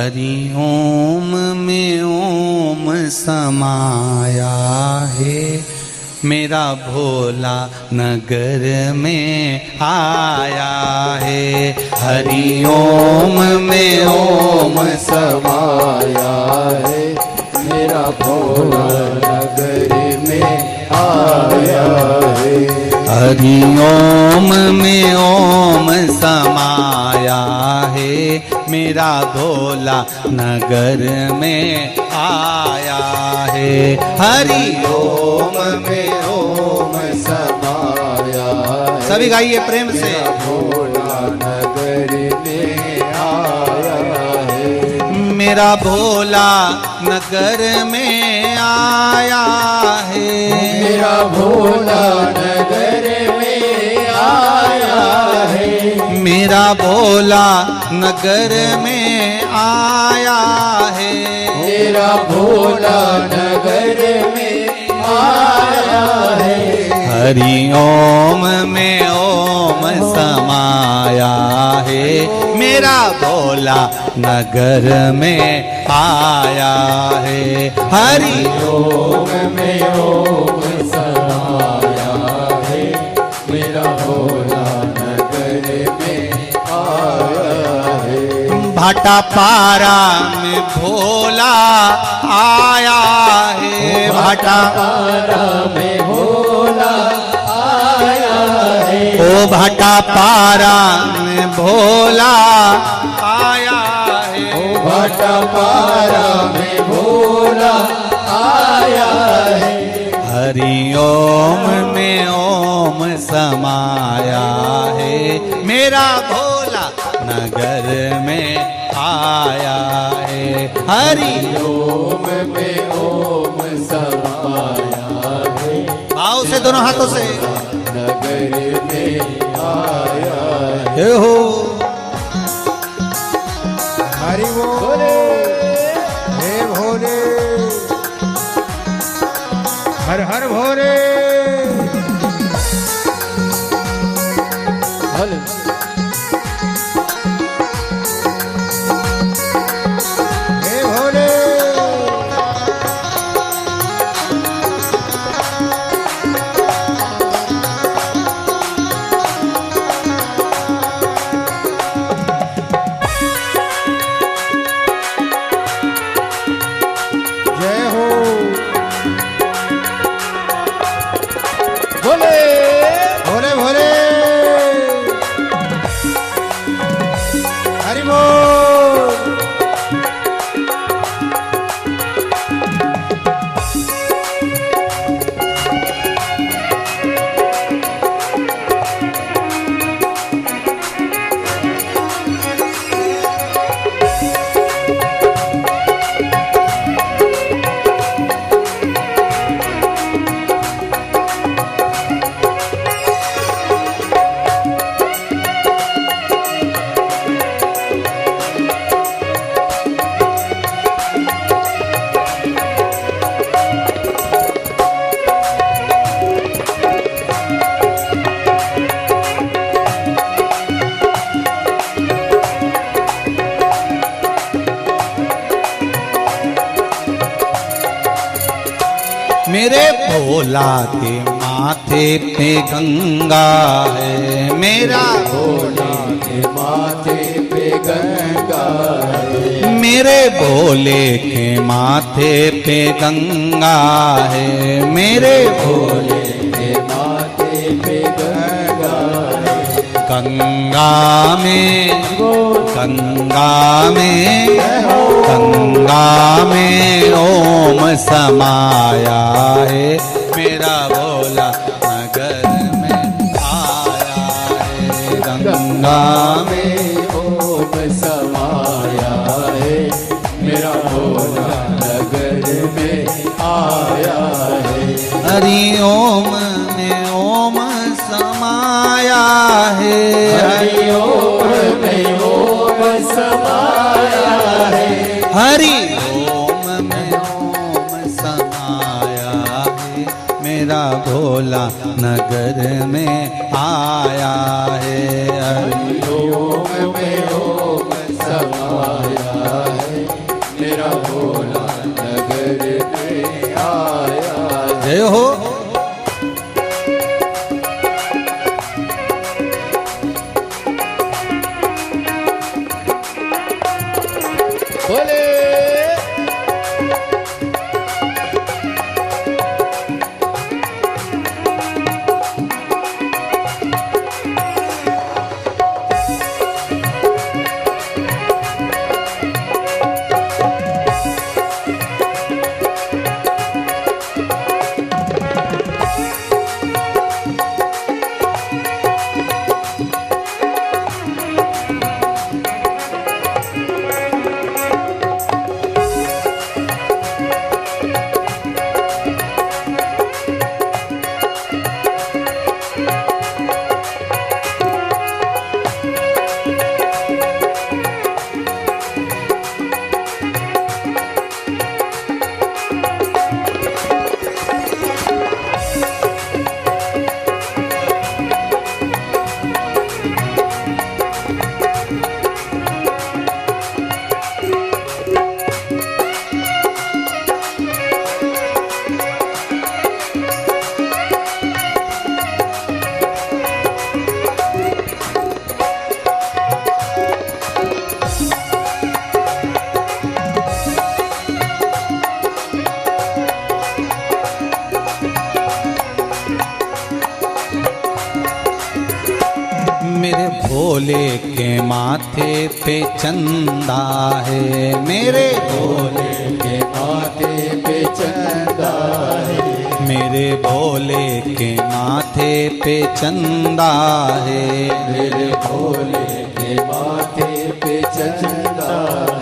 हरि ओम में ओम समाया है, मेरा भोला नगर में आया है। हरि ओम में ओम समाया है, मेरा भोला नगर में आया है। हरि ओम में ओम समाया है, मेरा भोला नगर में आया है। हरि ओम में ओम समाया है, सभी गाइए प्रेम से। भोला नगर में आया है, मेरा भोला नगर में आया है। मेरा भोला नगर में आया है, मेरा भोला नगर में आया है। मेरा भोला नगर में आया है। हरि ओम में ओम समाया है, मेरा भोला नगर में आया है। हरि ओम में ओम समाया है, मेरा भोला नगर में आया है। भाटा पारा में भोला आया है। भाटा पारा में भोला आया है, ओ भाटा पारा में भोला आया है। ओ भाटा पारा में भोला आया है। हरि ओम में ओम समाया है, मेरा भोला नगर में आया है। हरि ओम में ओम समाया है, भाव से दोनों हाथों से नगर में आया है। हे हो। हरि बोले हे भोले, हर हर भोले। भले हे भोले। जय हो भोले भोले भोले। हरि बोल। मेरे भोला के माथे पे गंगा है। मेरा भोला के माथे पे गंगा है, मेरे भोले के माथे पे गंगा है। मेरे भोले के माथे पे गंगा है। गंगा में गंगा में ओम समाया है, मेरा भोला नगर में आया है। गंगा में ओम समाया है, मेरा भोला नगर में आया है। हरि ओम में ओम समाया है। हरि ओम में ओम समाया है। हरि ओम में ओम समाया है, मेरा भोला नगर में आया है। हरि ओम में ओम समाया है, मेरे भोले के माथे पे चंदा है, मेरे भोले के माथे पे चंदा है, मेरे भोले के माथे पे चंदा है, मेरे भोले के माथे पे चंदा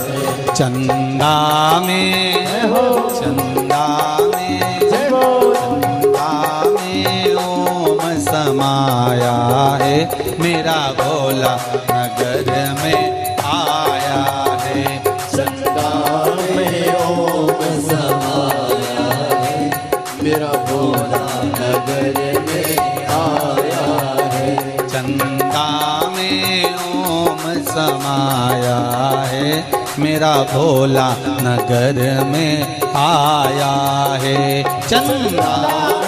है। चंदा में हो चंदा में जय हो चंदा में ओम समाया है, मेरा भोला नगर में आया है। चंदा में ओम समाया है, मेरा भोला नगर में आया है। चंदा में ओम समाया है, मेरा भोला नगर में आया है। चंदा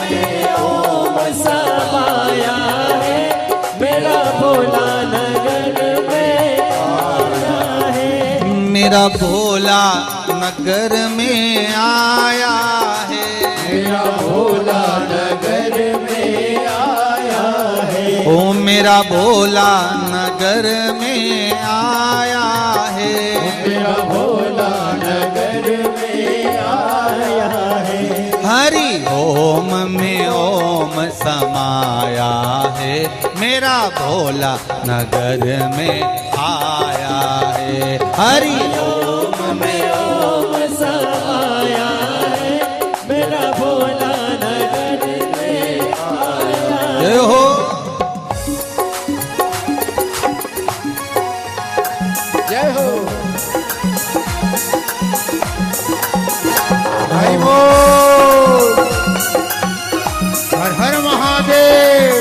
में ओम समाया है, मेरा भोला नगर में आया है। मेरा भोला नगर में आया है, मेरा भोला नगर में आया है। ओ मेरा भोला नगर में आया है। मेरा भोला नगर में आया है। हरि ओम में ओम समाया है, मेरा भोला नगर में आया है। हरि ओम में ओम समाया है, मेरा भोला नगर में आया है। जय हो। जय हो भाई बोल हर हर महादेव।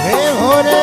हे भोले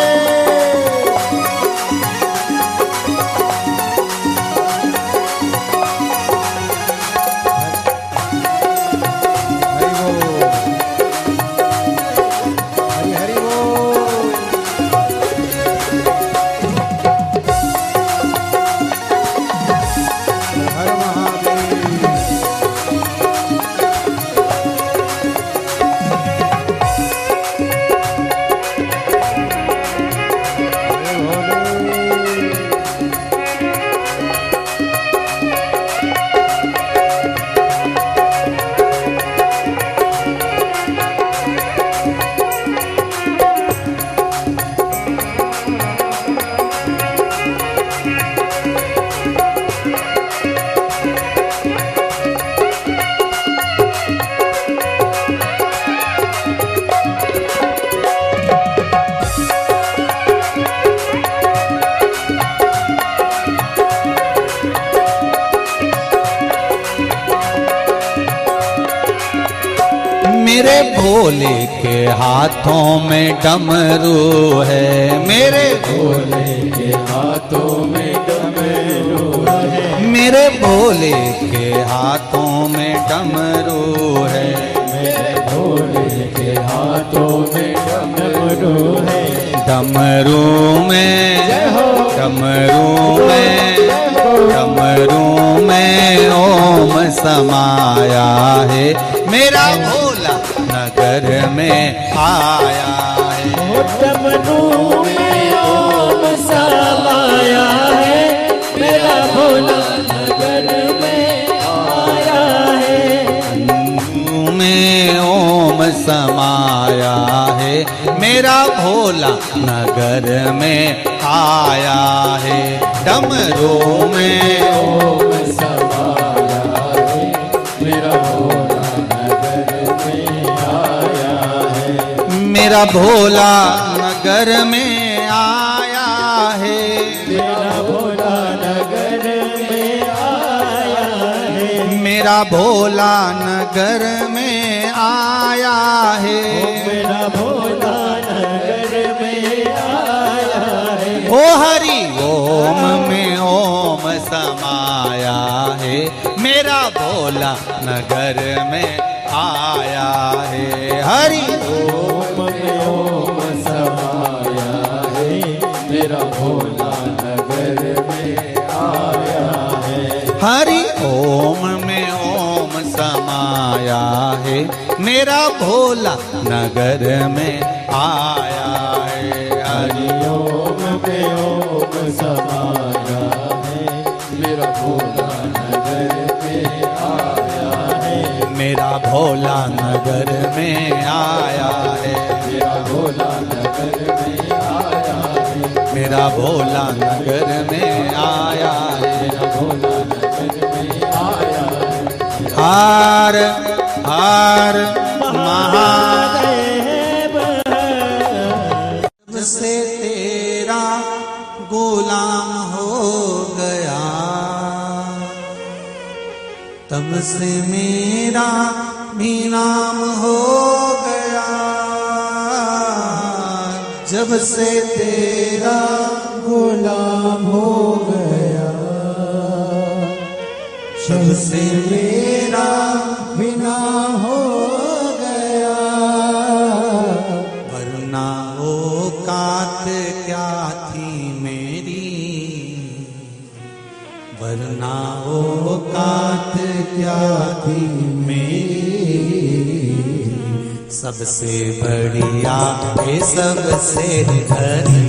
मेरे भोले के हाथों में डमरू है, मेरे भोले के हाथों में डमरू है। मेरे भोले के हाथों में डमरू है। मेरे भोले के हाथों में डमरू है। डमरू में डमरू में डमरू में ओम समाया है, मेरा भोला नगर में आया है। डमरू में ओम समाया है, मेरा भोला नगर में आया है। डमरू में ओम समाया है, मेरा भोला नगर में आया है। डमरू में ओम समाया है, मेरा भोला नगर में आया है। मेरा भोला नगर में आया है। मेरा भोला नगर में आया है। मेरा भोला नगर में आया है। मेरा भोला नगर में आया है। ओ हरि ओम में ओम समाया है, मेरा भोला नगर में आया है। हरि ओम में ओम समाया है, मेरा भोला भोला नगर में आया है। हरि ओम में ओम समाया है, मेरा भोला नगर में आया है। हरि ओम में ओम समाया है, मेरा भोला नगर में आया है। मेरा भोला नगर में आया है। मेरा भोला नगर में आया है। मेरा भोला नगर में आया है। मेरा भोला नगर में आया है। हर हर महादेव। जब से तेरा गुलाम हो गया, तब से मेरा भी नाम हो गया। जब से तेरा गुलाम हो गया, जब से मेरा बिना हो गया। वरना औकात क्या थी मेरी, वरना औकात क्या थी मेरी। सबसे बढ़िया है सबसे हरी,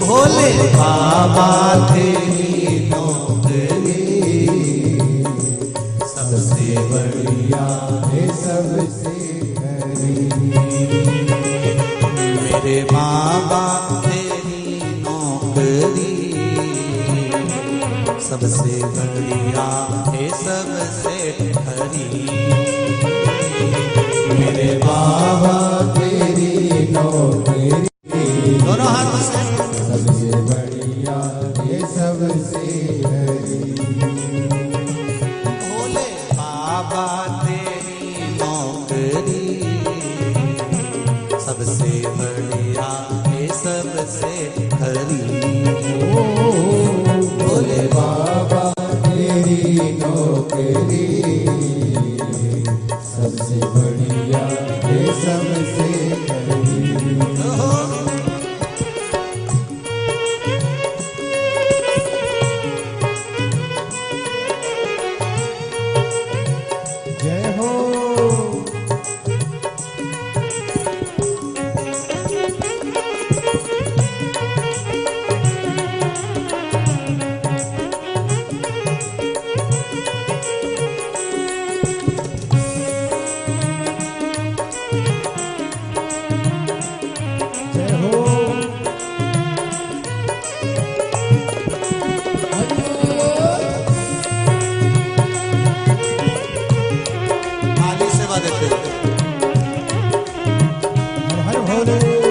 भोले बाबा तेरी नौकरी। सबसे बढ़िया है सबसे हरी, मेरे बाबा तेरी नौकरी। सबसे बढ़िया है सबसे हरी, मेरे बाबा तेरी नौकरी। दोनों हाथों से सबसे बढ़िया है सबसे हरी, भोले बाबा तेरी नौकरी। सबसे बढ़िया है सबसे हरी, भोले बाबा तेरी नौकरी। सबसे बढ़िया है सबसे हरी। जय हो। जय हो। थाली सेवा देते हैं। हर हर भोले।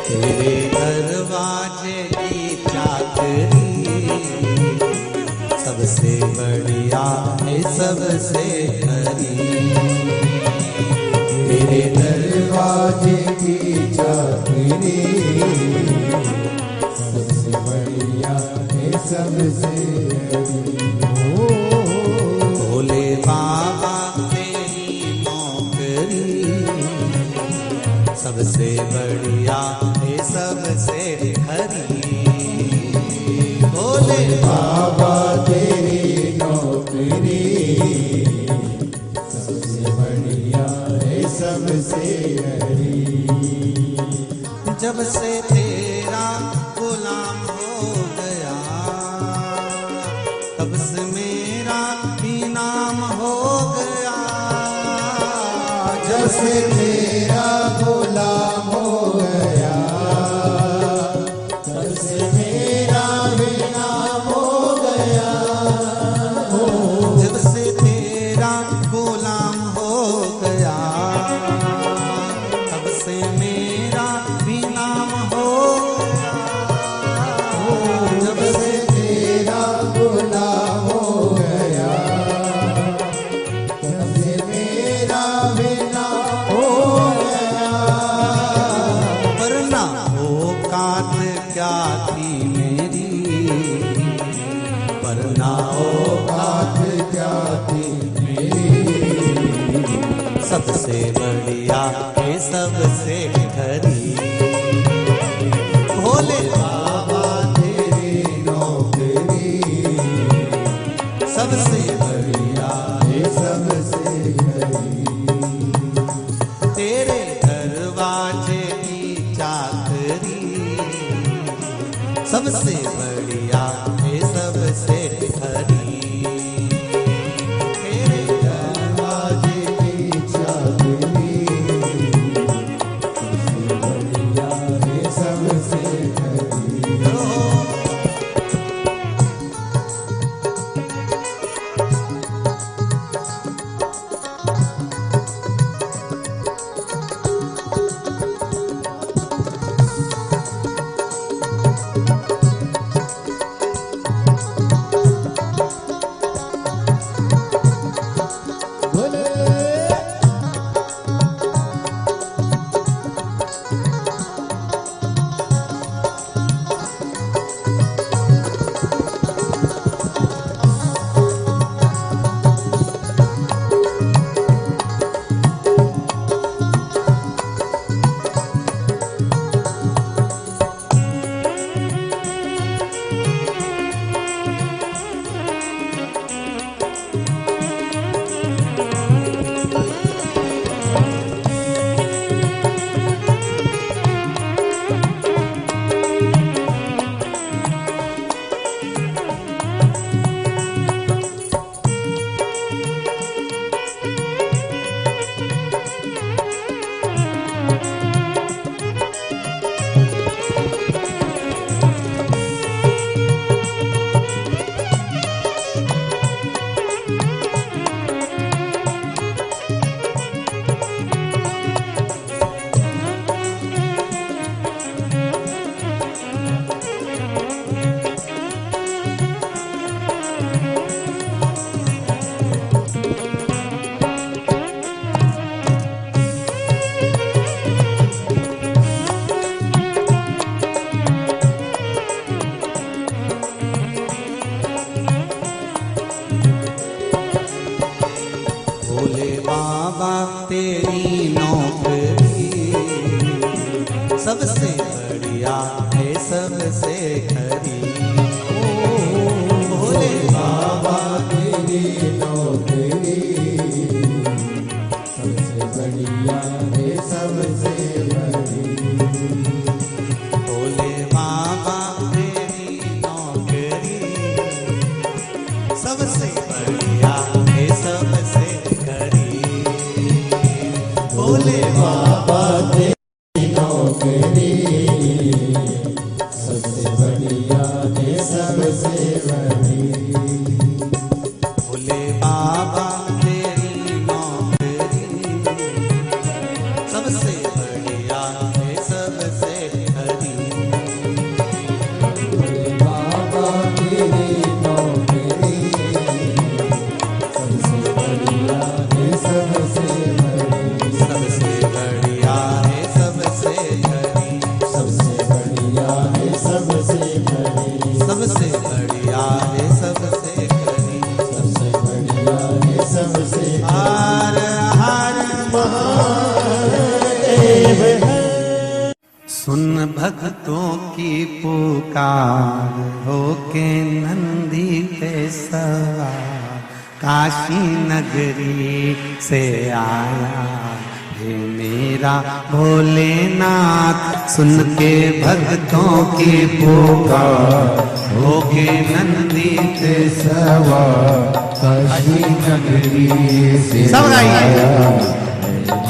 तेरे दरवाजे की चाकरी, सबसे बढ़िया है सबसे हरी। तेरे दरवाजे की चाकरी, सबसे बढ़िया है सबसे हरी। भोले बाबा तेरी नौकरी, सबसे बढ़िया है सबसे हरी। भोले बाबा तेरी नौकरी, सबसे हरि। जब से तेरा गुलाम हो गया, तब से मेरा भी नाम हो गया। जब से तेरा गुलाम हो गया, तब से मेरा भी नाम हो गया। जब से तेरा गुलाम हो गया, तब से मेरा भी नाम हो गया। जब से तेरा गुलाम हो गया, तब से मेरा भी नाम हो गया। वरना औकात क्या थी मेरी, वरना औकात क्या थी मेरी। सबसे बढ़िया है सबसे हरी। भोले बाबा तेरी नौकरी सबसे बढ़िया है सबसे हरी। तेरे दरवाजे की चाकरी, सबसे बढ़िया है सबसे हरी। तेरे दरवाजे की चाबी सबसे बढ़िया है सबसे हरी। बोले भोले बाबा तेरी नौकरी सबसे बढ़िया है सबसे हरी। भोले बाबा तेरी नौकरी सबसे बढ़िया है सबसे हरी। भोले बाबा तेरी नौकरी सबसे बढ़िया है सबसे हरी। भोले बाबा तेरी नौकरी सबसे बढ़िया है सबसे हरी। भोले बाबा तेरी नौकरी सबसे बढ़िया है सबसे हरी। बाबा तेरी नौकरी सबसे बढ़िया है सबसे हरी। सबसे बढ़िया है सबसे हरी। सबसे बढ़िया है सबसे हरी। सबसे बढ़िया है सबसे हरी। सबसे बढ़िया है सबसे हर हर महादेव है। सुन भक्तों की पुकार होके नंदी पे सवार काशी नगरी से आया हे मेरा भोलेनाथ सुन के भक्तों की पुकार होके नंदी पे सवार काशी नगरी से सब गाइए।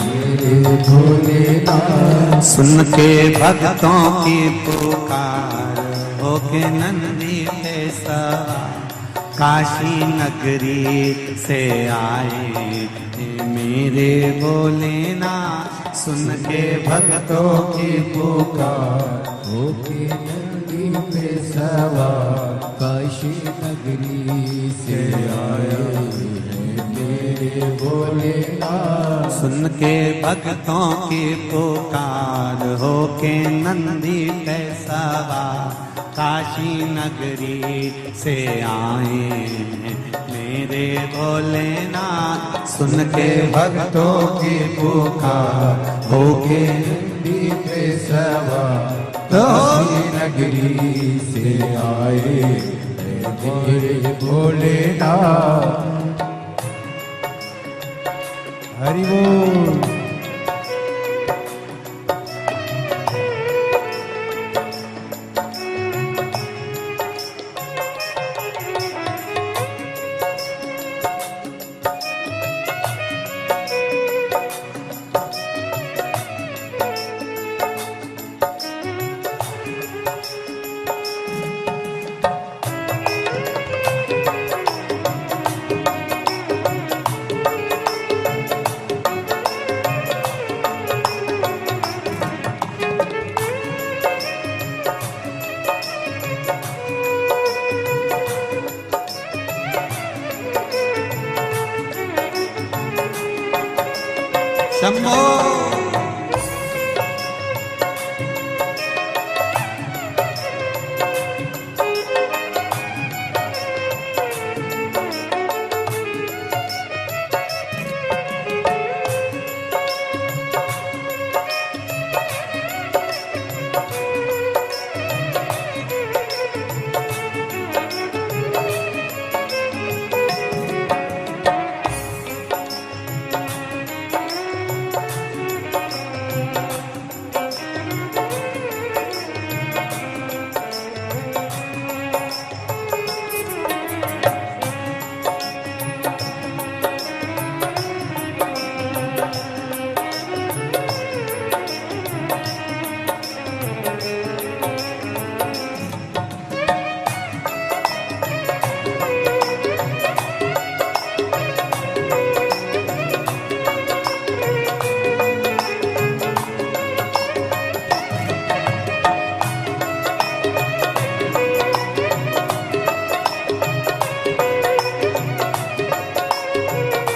मेरे भोलेनाथ सुन के भक्तों की पुकार होके नंदी पे सवार काशी नगरी से आए हे मेरे भोलेनाथ सुन के भक्तों की पुकार होके नंदी पे सवार काशी नगरी से आए हैं मेरे भोलेनाथ सुन के भक्तों की पुकार होके नंदी पे सवार काशी नगरी से आए हैं मेरे भोलेनाथ सुन के भक्तों की पुकार होके नंदी पे सवार काशी नगरी से आए हैं मेरे भोलेनाथ। हरि बोल। शंभो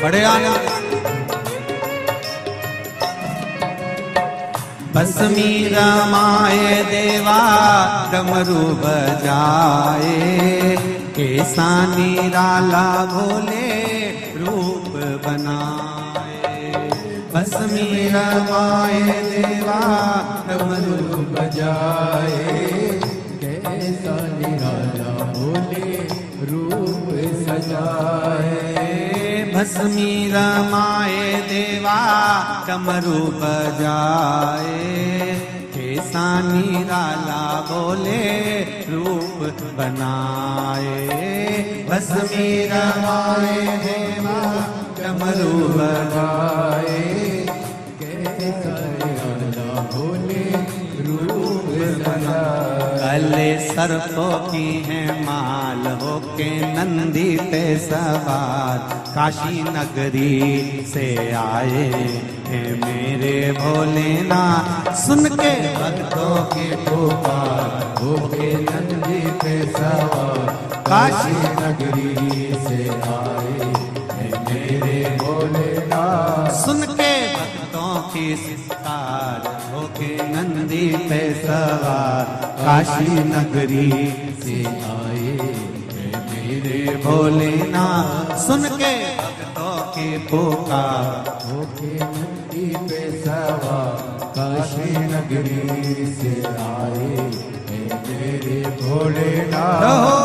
बड़े आनंद भस्मी रमाए देवा डमरू बजाए कैसा निराला भोले रूप बनाए भस्मी रमाए देवा डमरू बजाए कैसा निराला भोले रूप सजाए भस्मी रमाए देवा डमरू बजाए कैसा निराला बोले रूप बनाए भस्मी रमाए देवा डमरू बजाए कैसा निराला भोले रूप सजाए गले सर्पों की है माल होके नंदी पे सवार काशी नगरी से आए हैं मेरे भोलेनाथ सुन के भक्तों की पुकार होके नंदी पे सवार काशी नगरी से आए हैं मेरे भोलेनाथ सुन के भक्तों की पुकार होके नंदी पे सवार काशी नगरी से आए हैं मेरे भोलेनाथ सुन के भक्तों की पुकार होके नंदी पे सवार काशी नगरी से आए हैं मेरे भोलेनाथ। हो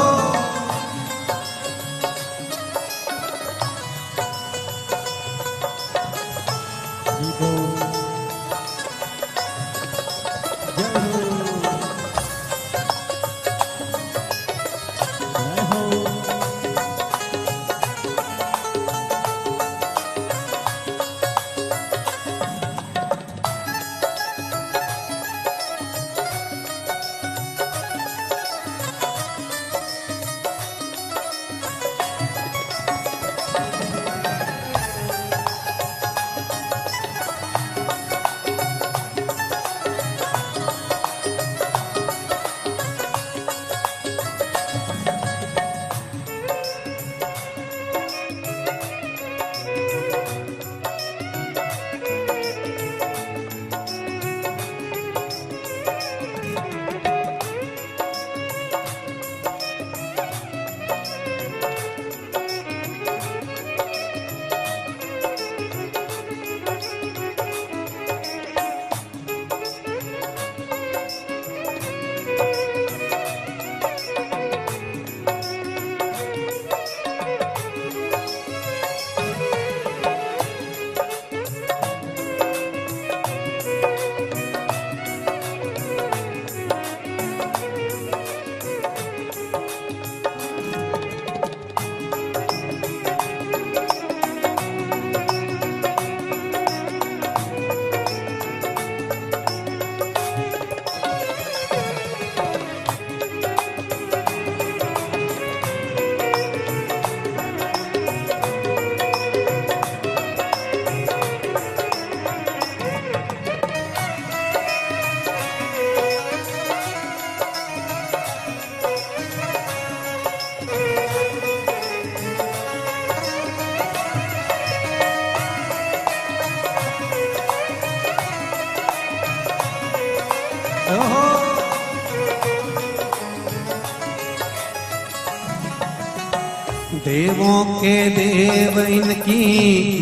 देवों के देव इनकी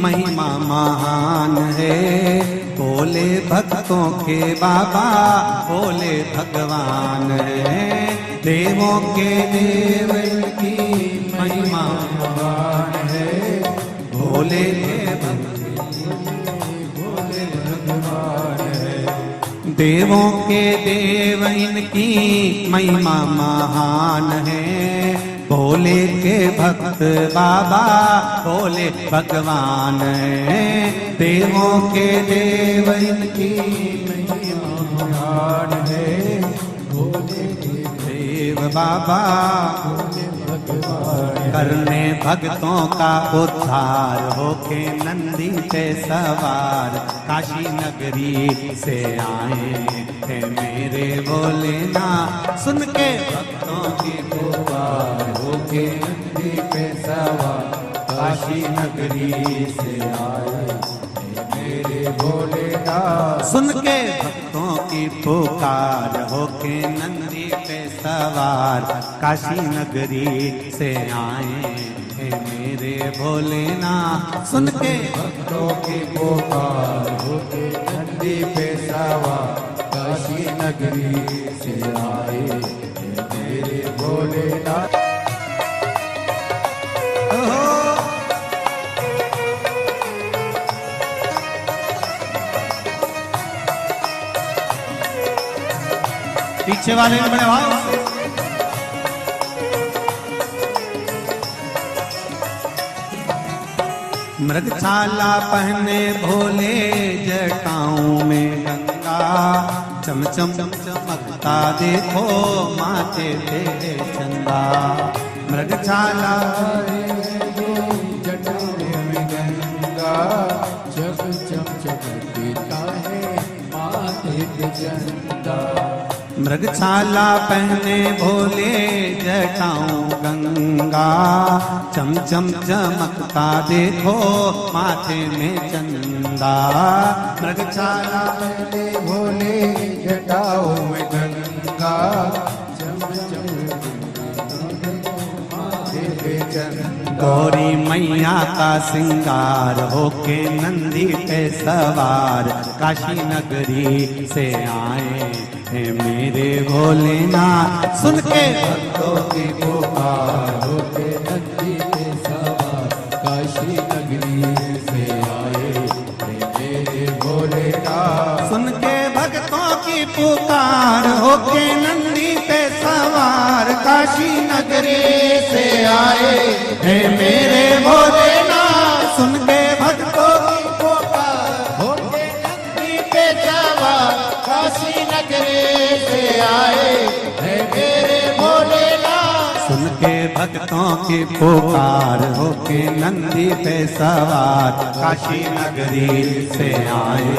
महिमा महान है। भोले भक्तों के बाबा भोले भगवान है। देवों के देव इनकी महिमा महान है। भोले भोले भगवान है। देवों के देव इनकी महिमा महान है। भोले के भक्त बाबा भोले भगवान है। देवों के देव इनकी महिमा महान है। भोले के देव बाबा भोले भगवान करने भक्तों का उद्धार होके नंदी पे सवार काशी नगरी से आए थे मेरे भोलेनाथ। सुन के भक्तों की पुकार होके नंदी पे सवार काशी नगरी से आए थे मेरे भोलेनाथ। सुन के भक्तों की पुकार होके नंदी पे सवार काशी नगरी से आए थे मेरे भोलेनाथ। सुन के भक्तों की पुकार होके नंदी पे सवार काशी नगरी से आए थे मेरे भोलेनाथ। पीछे वाले में बड़े भाव मृगछाला पहने भोले जटाओं में गंगा चम चम चमकता देखो माथे पे चंदा। मृगछाला जटाओं में गंगा जब चम चमकता है माथे पे चंदा। मृगछाला पहने भोले जटाओं गंगा चम चम चमकता देखो माथे में चंदा। मृगछाला पहने भोले जटाओं में गंगा चम चम माथे पे चंदा। गौरी मैया का सिंगार होके नंदी पे सवार काशी नगरी से आए है मेरे भोलेनाथ। सुन के भक्तों की पुकार होके नंदी पे सवार काशी नगरी से आए थे मेरे भोलेनाथ। सुन के भक्तों की पुकार होके नंदी पे सवार काशी नगरी से आए है मेरे भोलेनाथ। सुन के भक्तों की पुकार होके नंदी पे सवार काशी नगरी से आए है मेरे भोलेनाथ। सुन के भक्तों की पुकार होके नंदी पे सवार काशी नगरी से आए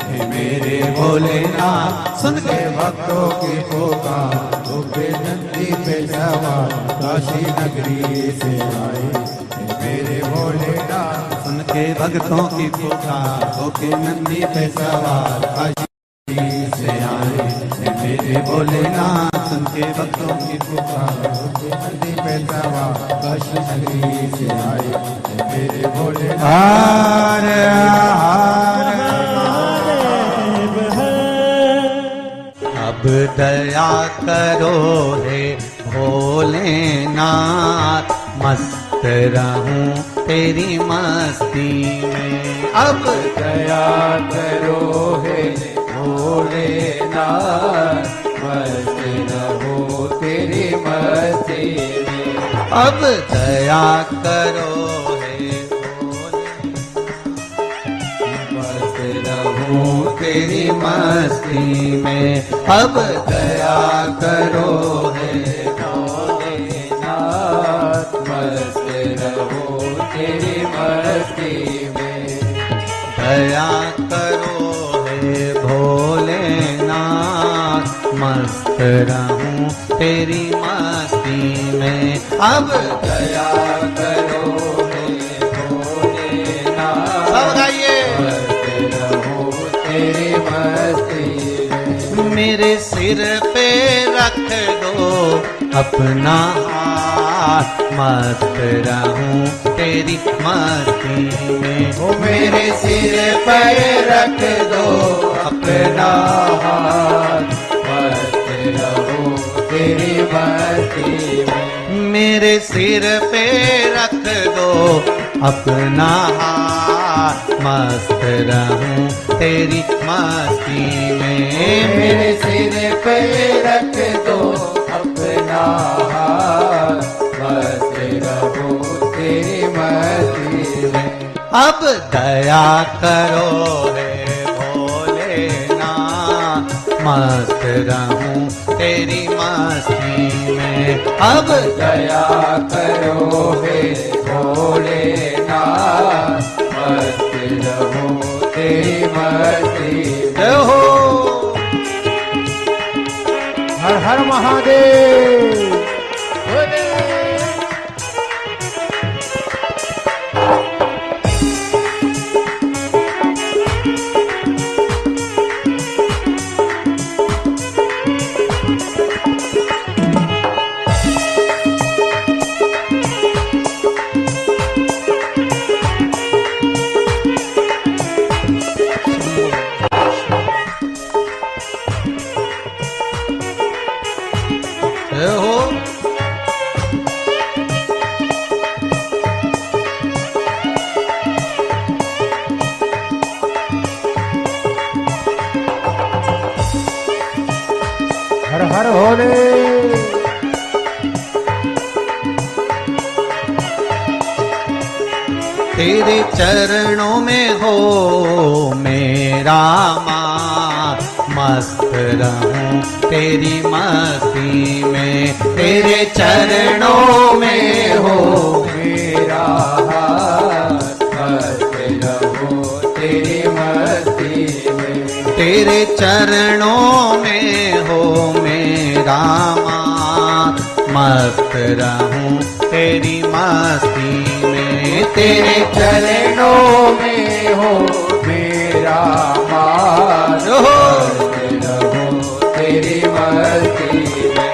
है मेरे भोलेनाथ। सुन के भक्तों की पुकार होके नंदी पे सवार काशी नगरी से आए है मेरे भोलेनाथ। सुन के भक्तों की पुकार होके नंदी पे सवार काशी से आए है मेरे भोलेनाथ। सुन के भक्तों की पुकार होके नंदी पे सवार काशी नगरी से आए है मेरे भोलेनाथ। हार हार अब दया करो हे भोलेनाथ मस्त रहूं तेरी मस्ती में। अब दया करो हे भोलेनाथ मस्त रहो तेरी मस्ती में। अब दया करो हे मस्त रहूं तेरी मस्ती में। अब दया करो हे भोलेनाथ मस्त रहो तेरी मस्ती में। दया करो हे भोलेनाथ मस्त रहूं तेरी मस्ती में। अब दया करो हे भोलेनाथ सब गाइए मस्त रहो तेरी मस्ती में। मेरे सिर पे रख दो अपना हाथ मस्त रहूं तेरी मस्ती में। ओ मेरे सिर पर रख दो अपना हाथ, मस्त रहूं तेरी मस्ती में। मेरे सिर पे रख दो अपना हाथ, मस्त रहूं तेरी मस्ती में। मेरे सिर पे रख दो अपना हाथ, मस्त रहूं तेरी मस्ती में। अब दया करो रे भोलेनाथ, मस्त रहूं तेरी मस्ती में। अब दया करो हे भोलेनाथ, मस्त रहूं तेरी मस्ती में। जय हो। हर हर महादेव। जय हो। हर हर भोले। तेरे चरणों में हो मेरा माँ, मस्त रहूं तेरी मस्ती में। तेरे चरणों में हो मेरा हाथ, मस्त रहूं तेरी मस्ती में। तेरे चरणों में हो मेरा माँ, मस्त रहूं तेरी मस्ती में। तेरे चरणों में हो मेरा हाथ, मस्त रहूं तेरी मस्ती में।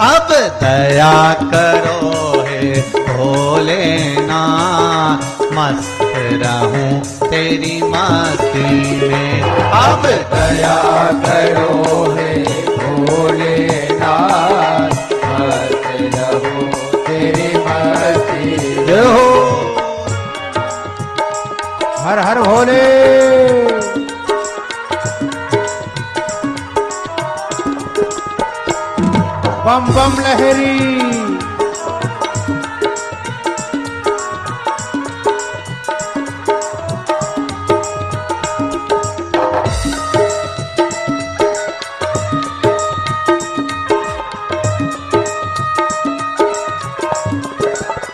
अब दया करो हे भोलेनाथ, मस्त रहूं तेरी मस्ती में। अब दया करो हे भोलेनाथ, मस्त रहूं तेरी मस्ती में। जय हो। हर हर भोले। बम बम लहरी।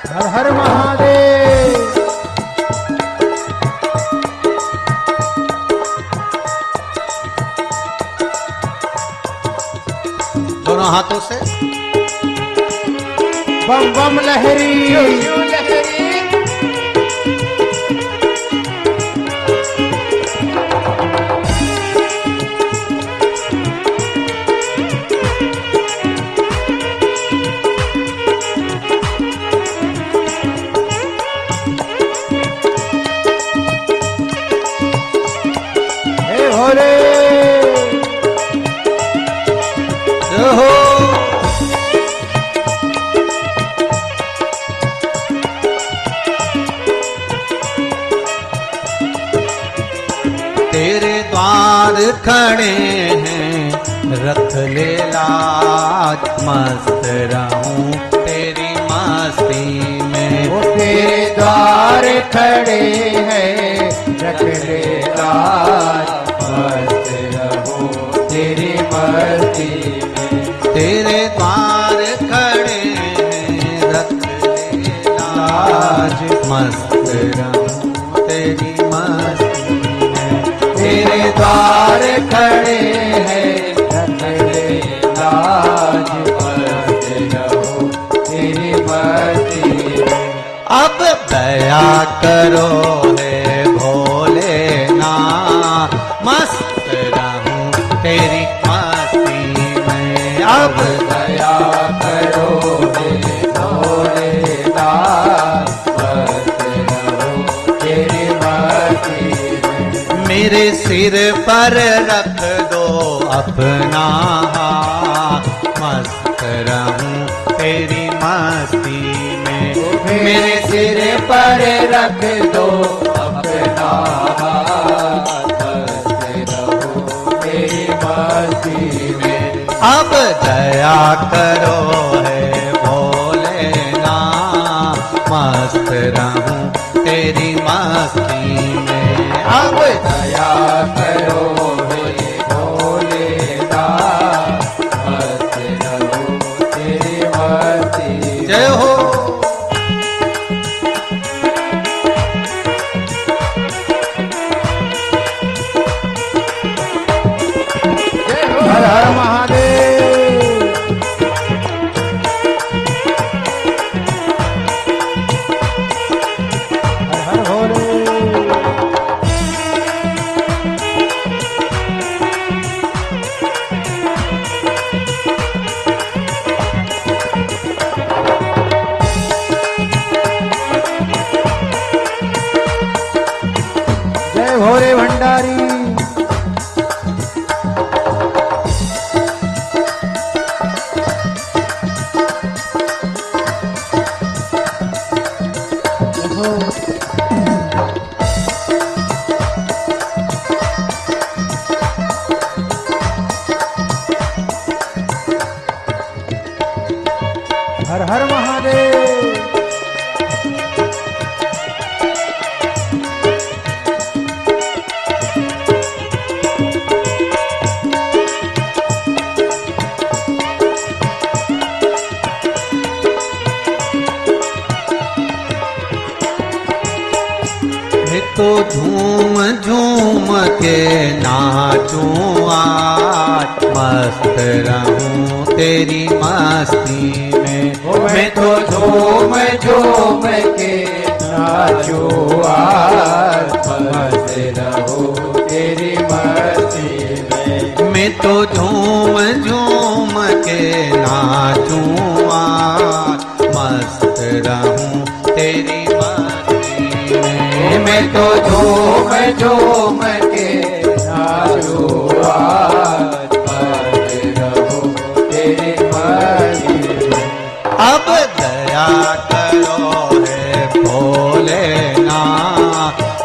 हर हर महादेव। दोनों हाथों से बम बम लहरी। हे भोले। जय हो। तेरे द्वार खड़े हैं रख ले लाज, मस्त रहूं तेरी मस्ती में। वो तेरे द्वार खड़े हैं रख ले लाज, मस्त रहूं तेरी मस्ती में। तेरे द्वार खड़े हैं रख ले लाज, मस्त रहूं तेरी मस्ती में। तेरे द्वार खड़े हैं रख ले लाज, मस्त रहूं तेरी मस्ती में। अब दया करो हे भोलेनाथ, मस्त रहूं तेरी मस्ती में। अब दया करो हे भोले मेरे सिर पर रख दो अपना हाथ, मस्त रहूं तेरी मस्ती में। मेरे सिर पर रख दो अपना हाथ, मस्त रहूं तेरी मस्ती में। अब दया करो है भोलेनाथ, मस्त रहूं तेरी मस्ती में। अब दया करो हे भोलेनाथ, मस्त रहूं तेरी मस्ती। जय हो। हर हर महादेव। हर हर भोले। जय भोले भंडारी। हर हर महादेव। मैं तो झूम झूम के नाचूं आज, मस्त रहूं तेरी मस्ती में। मैं तो झूम झूम के नाचूं आज, मस्त रहूं तेरी मस्ती में। मैं तो झूम झूम के नाचूं आज, मस्त रहूं तेरी मस्ती में। मैं तो झूम झूम के नाचूं आज, मस्त रहूं तेरी मस्ती में। अब दया करो है भोलेनाथ,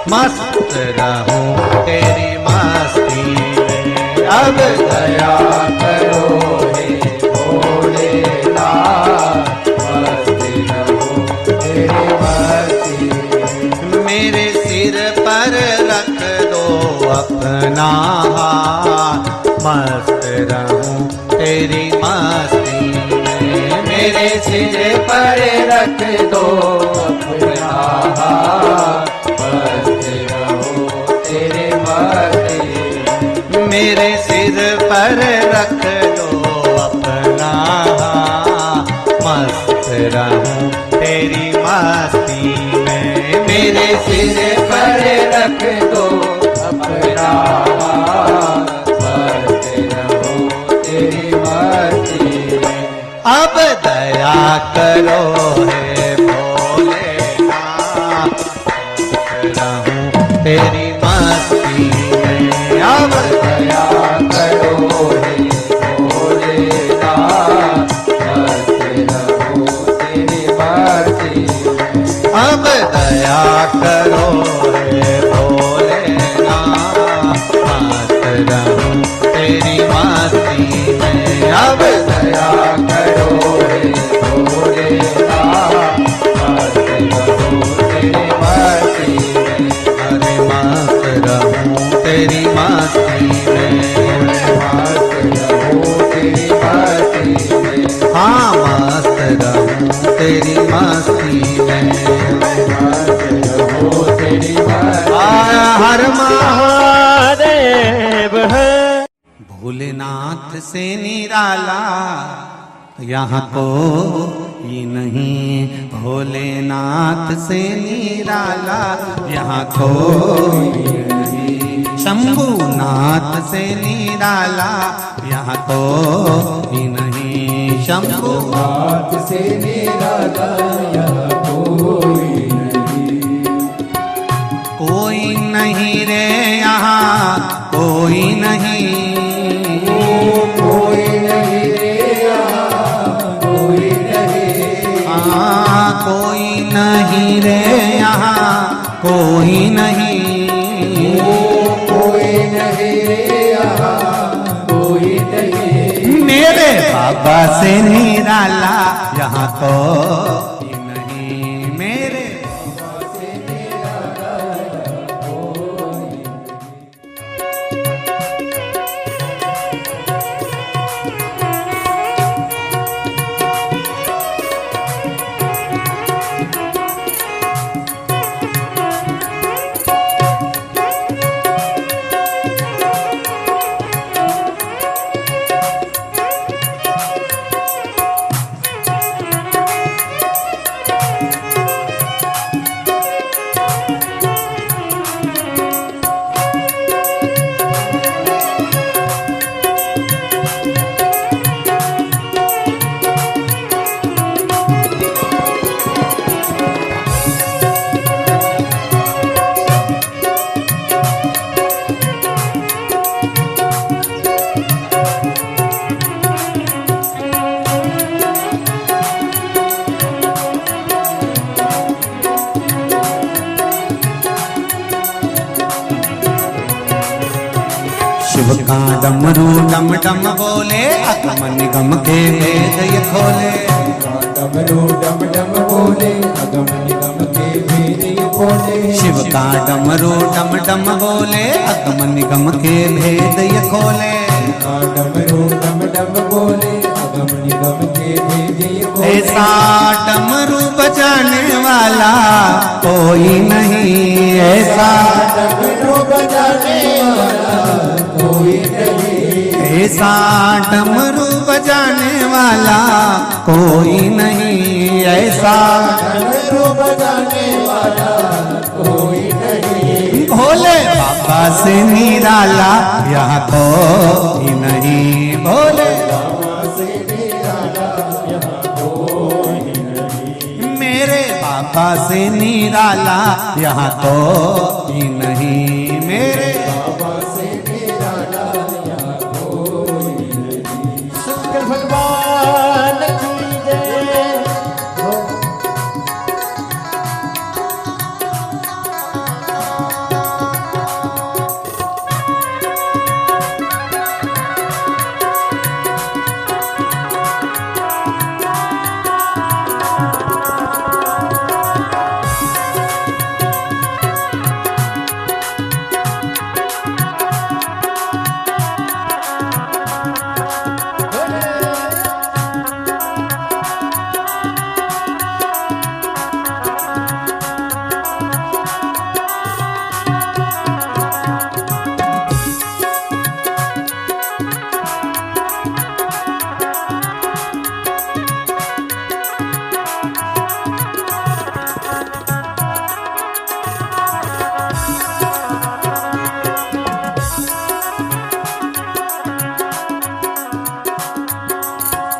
मस्त रहूं तेरी मस्ती में। अब दया करो हे भोलेनाथ, मस्त रहूं तेरी मस्ती में। मेरे सिर पर रख दो अपना हाथ, मस्त रहूं तेरी मस्ती में। मेरे सिर पर रख दो अपना हाथ, मस्त रहूं तेरी मस्ती में। मेरे सिर पर रख दो अपना हाथ, मस्त रहूं तेरी मस्ती में। मेरे सिर पर रख दो अपना हाथ, मस्त रहूं तेरी मस्ती में। अब दया करो है भोलेनाथ, मस्त रहूं तेरी मस्ती में। अब दया करो हे भोलेनाथ, मस्त रहूं तेरी मस्ती में। अब दया करो है भोलेनाथ, मस्त रहूं तेरी मस्ती में। अब दया करो हे भोलेनाथ, मस्त रहूं तेरी मस्ती में। अरे मस्त रहूं तेरी मस्ती में। मस्त रहूं तेरी मस्ती में। हाँ मस्त रहूं तेरी मस्ती में। मस्त रहूं तेरी मस्ती। हर महादेव है। भोलेनाथ से निराला यहाँ कोई नहीं, भोलेनाथ से निराला यहाँ कोई नहीं। शंभुनाथ से निराला यहाँ कोई नहीं। शंभुनाथ से निराला यहाँ कोई नहीं। कोई नहीं रे यहाँ कोई नहीं, कोई नहीं यहाँ कोई नहीं, मेरे बाबा से निराला यहाँ कोई नहीं, मेरे बाबा से निराला कोई नहीं। शिव का डमरू डम डम बोले, अगम निगम के भेद ये खोले। डमरू डम डम बोले, अगम निगम के भेद ये खोले। शिव का डमरू डम डम बोले, अगम निगम के भेद ये खोले। डमरू डम डम बोले, अगम निगम के भेद ये खोले। ऐसा डमरू बजाने वाला कोई नहीं, ऐसा डमरू बजाने वाला कोई नहीं, ऐसा डमरू बजाने वाला कोई नहीं, ऐसा डमरू बजाने वाला कोई नहीं। भोले बाबा से निराला यहाँ कोई नहीं, भोले बाबा से निराला यहाँ कोई नहीं, मेरे बाबा से निराला यहाँ कोई नहीं, मेरे बाबा से निराला यहाँ कोई नहीं। शंकर भगवान की जय हो।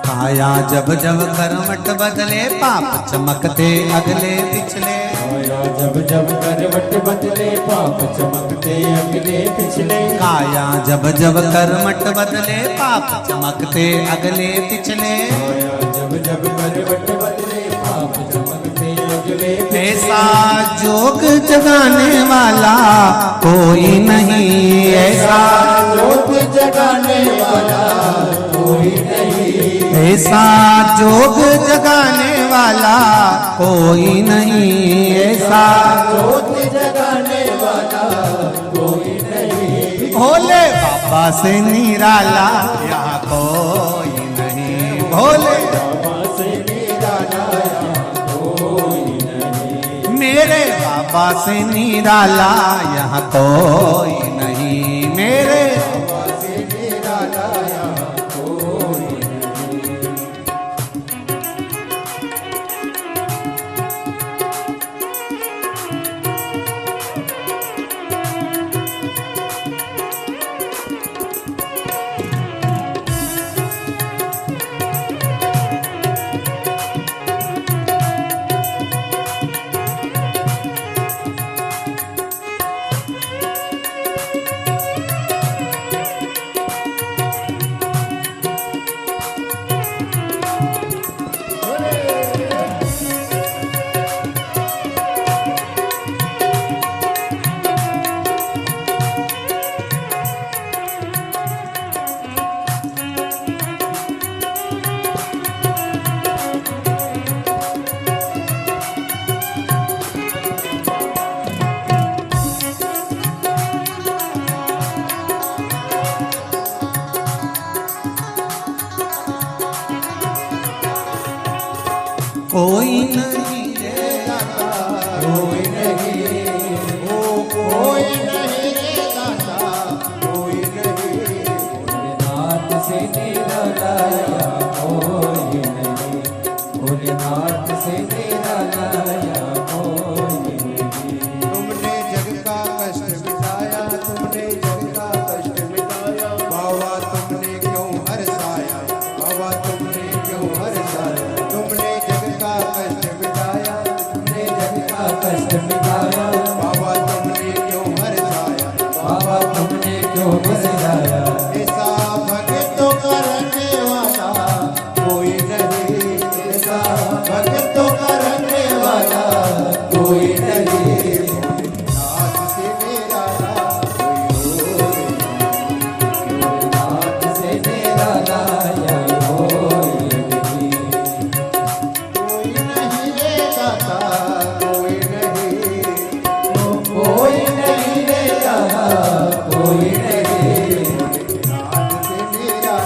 काया जब जब करवट बदले, पाप चमकते अगले पिछले। आया जब जब करवट बदले, पाप चमकते अगले पिछले। काया जब जब करवट बदले, पाप चमकते अगले पिछले। आया जब जब करवट बदले, पाप चमकते अगले पिछले। ऐसा जोग जगाने वाला कोई नहीं, ऐसा जोग जगाने वाला कोई नहीं, ऐसा जोग जगाने वाला कोई नहीं, ऐसा जोग जगाने वाला कोई नहीं। भोले बाबा से निराला यहाँ कोई नहीं, भोले बाबा से निराला यहाँ कोई नहीं, मेरे बाबा से निराला यहाँ कोई नहीं, मेरे बाबा से निराला यहाँ कोई नहीं। कोई नहीं रे दाता कोई नहीं, ओ कोई नहीं रे दाता कोई नहीं, भोलेनाथ से निरालाया कोई नहीं, भोलेनाथ से निरालाया कोई नहीं। तुमने जग का कष्ट मिटाया, तुमने जग का कष्ट मिटाया, बाबा तुमने क्यों हर्षाया, बाबा तुमने क्यों हर्षाया, तुमने जग का कष्ट मिटाया, तुमने जग का कष्ट मिटाया बाबा तुमने क्यों हर्षाया, बाबा तुमने क्यों हंसाया। ऐसा भक्तों करने वाला कोई नहीं, ऐसा भक्तों करने वाला कोई नहीं, नाथ से मेरा कोई भोलेनाथ से निरालाया कोई नहीं। नहीं रे दाता कोई नहीं, कोई नहीं रे दाता कोई नहीं, नाथ से मेरा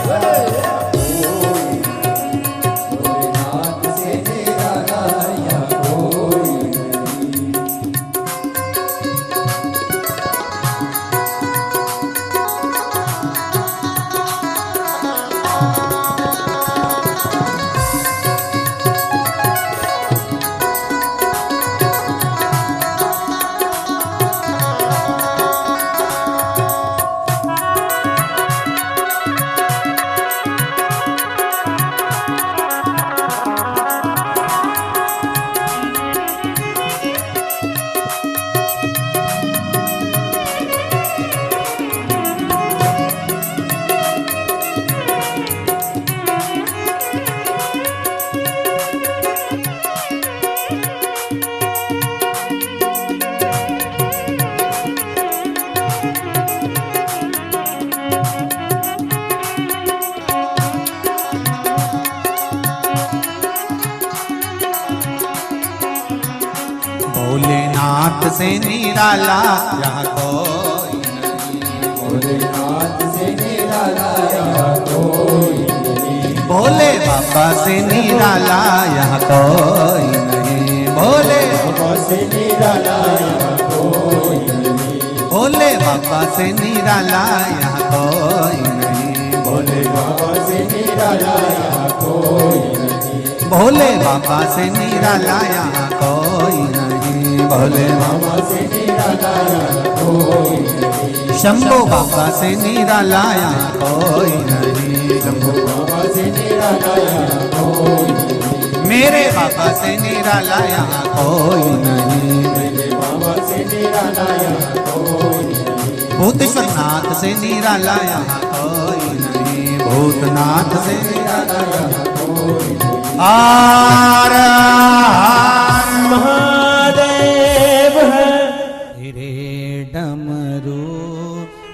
भोलेनाथ से निरालाया कोई नहीं। भोलेनाथ से निराला यहाँ कोई नहीं। भोलेनाथ से निरालाया कोई नहीं, भोले बाबा से निराला यहाँ कोई नहीं। भोले बाबा से निरालाया कोई नहीं, भोले बाबा से निराला यहाँ कोई नहीं। भोले बाबा से निरालाया कोई नहीं, भोले बाबा से निराला यहाँ कोई नहीं। भोले बाबा से निरालाया कोई नहीं, शंभो बाबा से निराला यहाँ कोई नहीं। शंभो बाबा से निरालाया कोई नहीं, मेरे बाबा से निराला यहाँ कोई नहीं। मेरे बाबा से निरालाया कोई नहीं, भूतेश्वरनाथ से निराला यहाँ कोई नहीं। भूतनाथ से निरालाया कोई नहीं। आर महादेव रे डमरू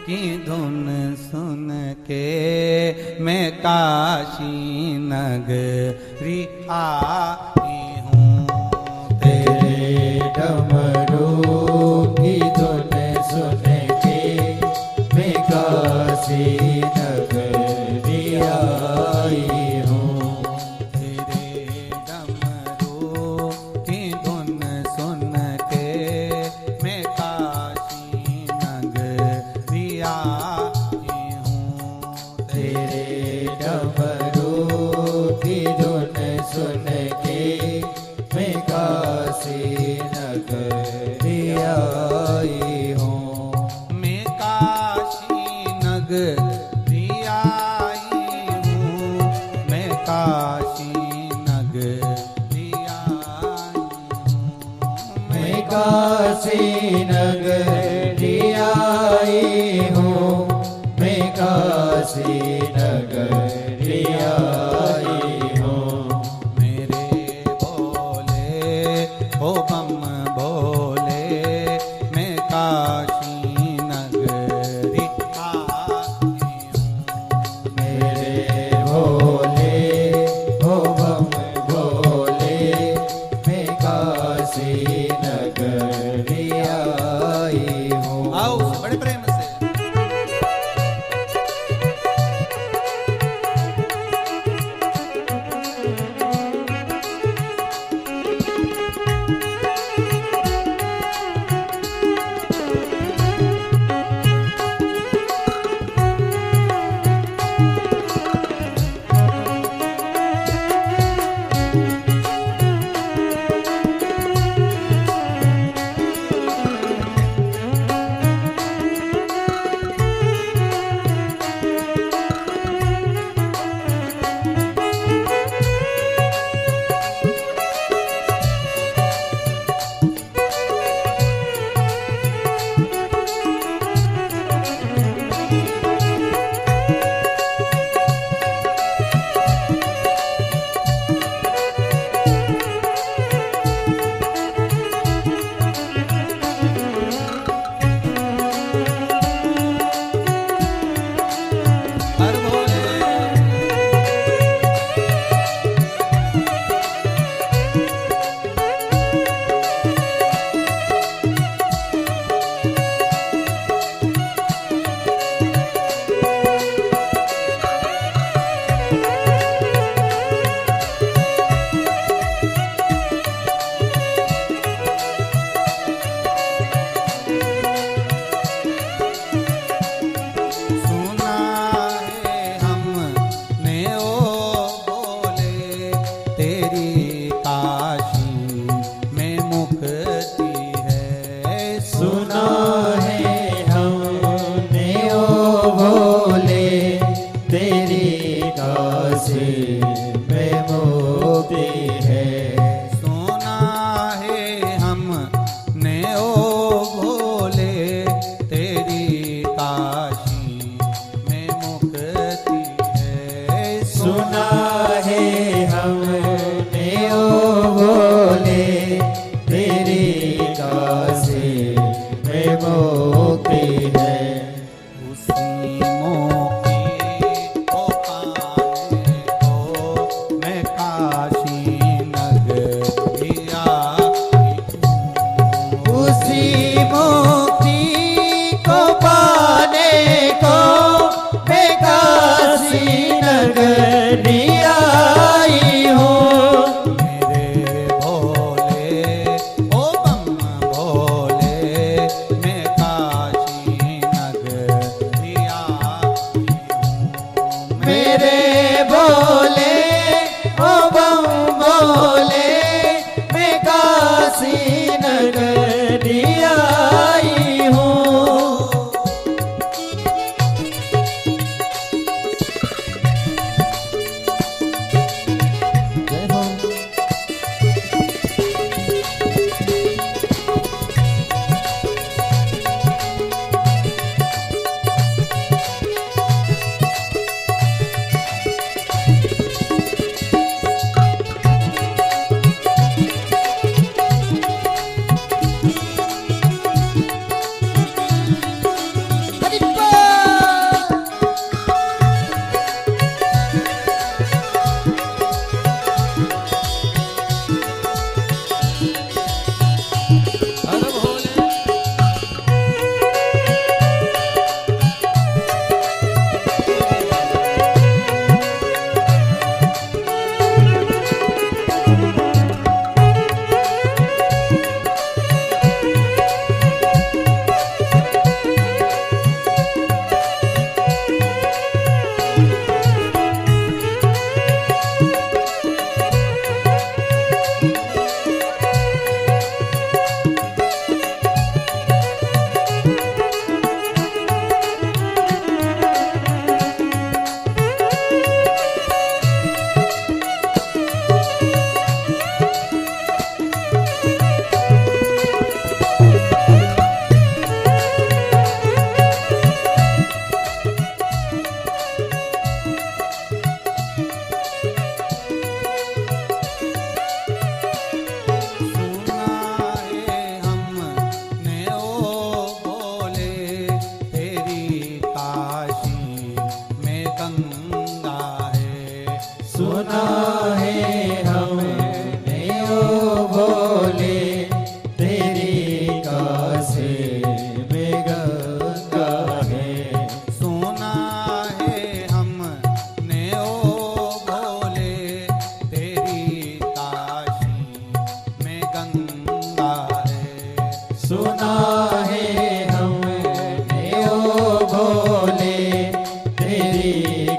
की धुन सुन के मैं काशी नगरी आई हूँ। तेरे डमरू की धुन सुन के मैं काशी नगरी आई हूँ। तेरे डमरू की धुन सुन के मैं काशी नगरी आई हूँ। तेरे डमरू की धुन सुन के मैं काशी नगरी आई हूँ। मैं काशी नगरी आई हूँ। मैं काशी नगरी आई हूँ। मैं काशी नगरी आई हूँ। मैं काशी नगरी आई हूँ। मेरे भोले ओ बम भोले मैं काशी नगरी आई हूँ। मेरे भोले हो बम भोले मैं काशी नगरी आई हूँ। आओ बड़े प्रेम से।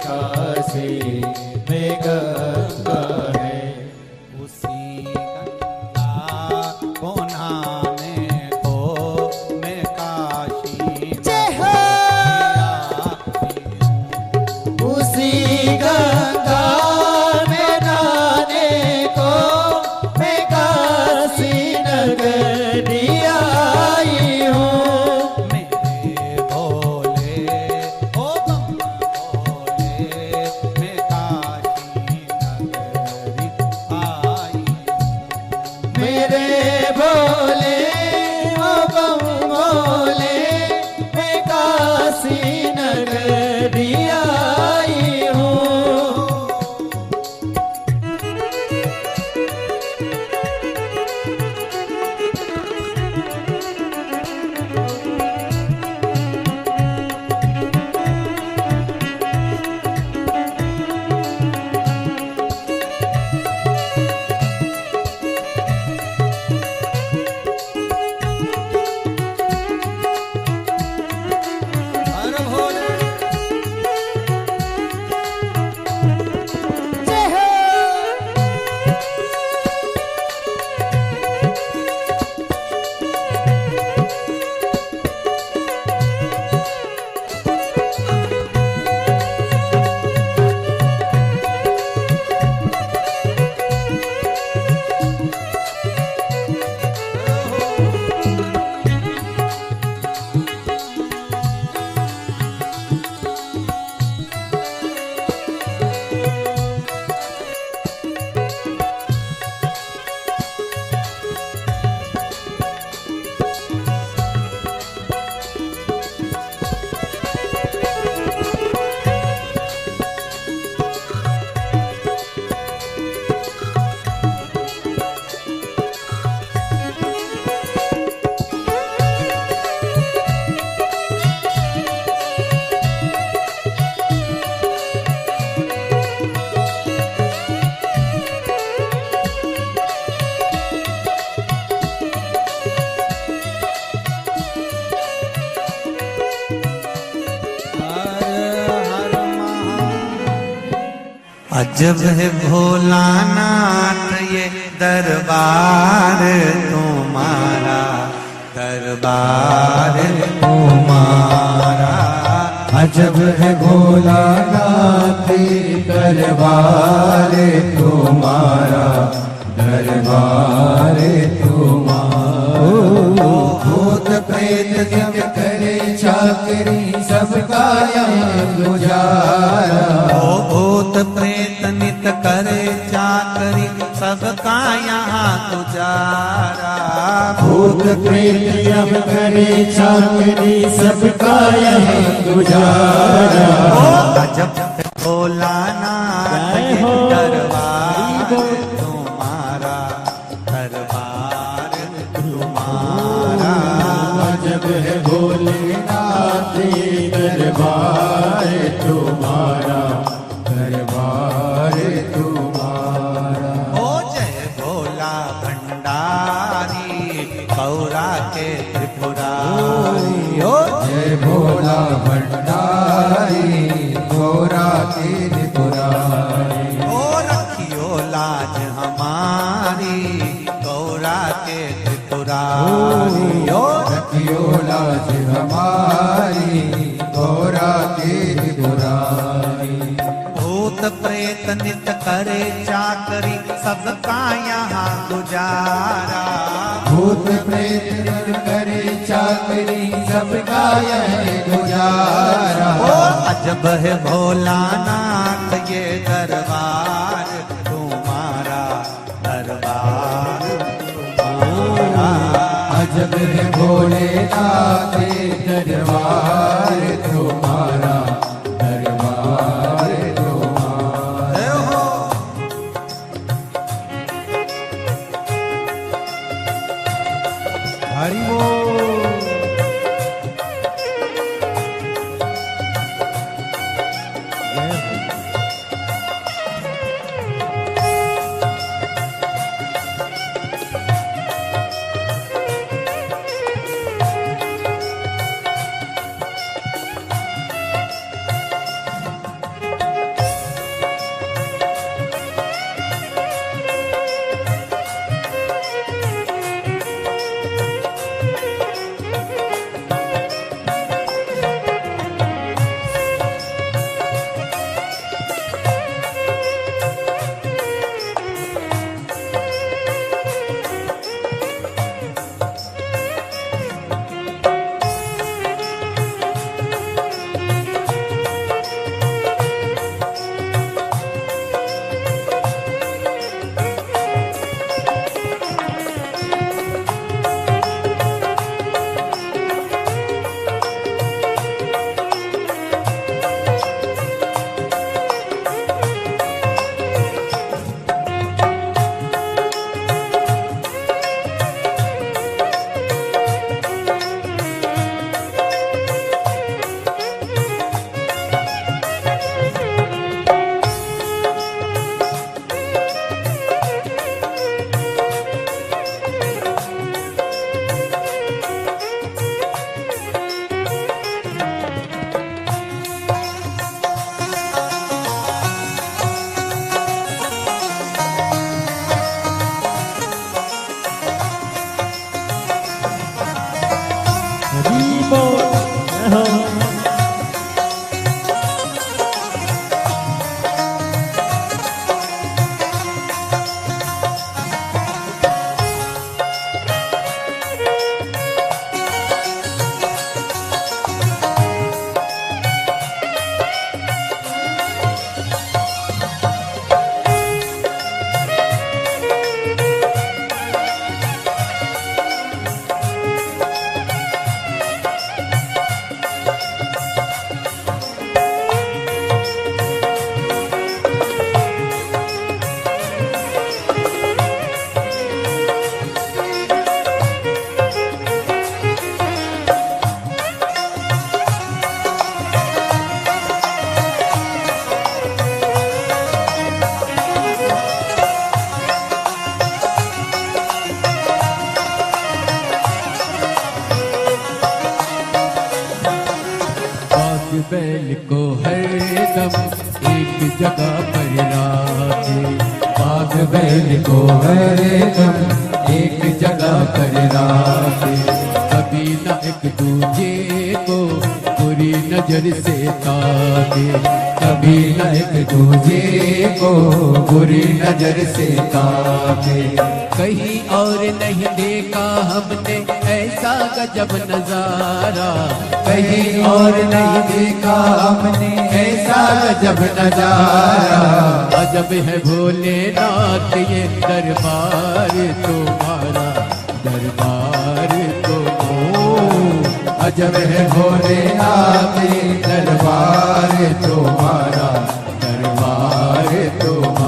काशी में गंगा है। उसी गंगा को नामे को मैं काशी जय हो। उसी गंगा में नहाने को मैं काशी नगरी आई हूँ। मेरे भोले ओ बम भोले मैं काशी नगरी आई। मेरे भोले ओ बम भोले मैं काशी नगरी आई हूँ। हर भोले जय हो। अजब है भोलानाथ ये दरबार तुम्हारा, दरबार तुम्हारा। अजब है भोलानाथ दरबार तुम्हारा, दरबार तुम्हारा। भूत प्रेत सब करे चाकरी सबका यहाँ गुजारा। ओ भूत प्रेत नित करे चाकरी सबका यहाँ गुजारा। भूत प्रेत सब करे चाकरी सबका यहाँ गुजारा। अजब है भोलानाथ ये दरबार तुम्हारा, दरबार तुम्हारा। अजब है भोलेनाथ दरबार तुम्हारा, दरबार तुम्हारा। ओ जय भोला भंडारी गौरा के त्रिपुरारी। ओ जय भोला भंडारी गौरा के त्रिपुरारी। ओ रखियो लाज हमारी गौरा के त्रिपुरारी। ओ रखियो लाज हमारी गौरा के त्रिपुरारी। भूत प्रेत नित करे चाकरी सबका यहाँ गुजारा। भूत प्रेत करे चाकरी सबका यह गुजारा। ओ अजब है भोलानाथ ये दरबार तुम्हारा, दरबार तुम्हारा। अजब है भोलेनाथ दरबार तुम्हारा, दरबार तुम्हारा। जय हो। हरि बोल। बैल को हरदम एक जगह पर राखे, बाघ बैल को हरदम एक जगह पर राखे। कभी न एक दूजे को बुरी नजर से ताके, कभी न एक दूजे को बुरी नजर से ताके। कहीं और नहीं देखा हमने ऐसा गजब नजारा, कहीं और नहीं देखा हमने ऐसा गजब नजारा। अजब है भोलेनाथ ये दरबार तुम्हारा, दरबार अजब है भोलेनाथ ये दरबार तुम्हारा, दरबार तुम्हारा।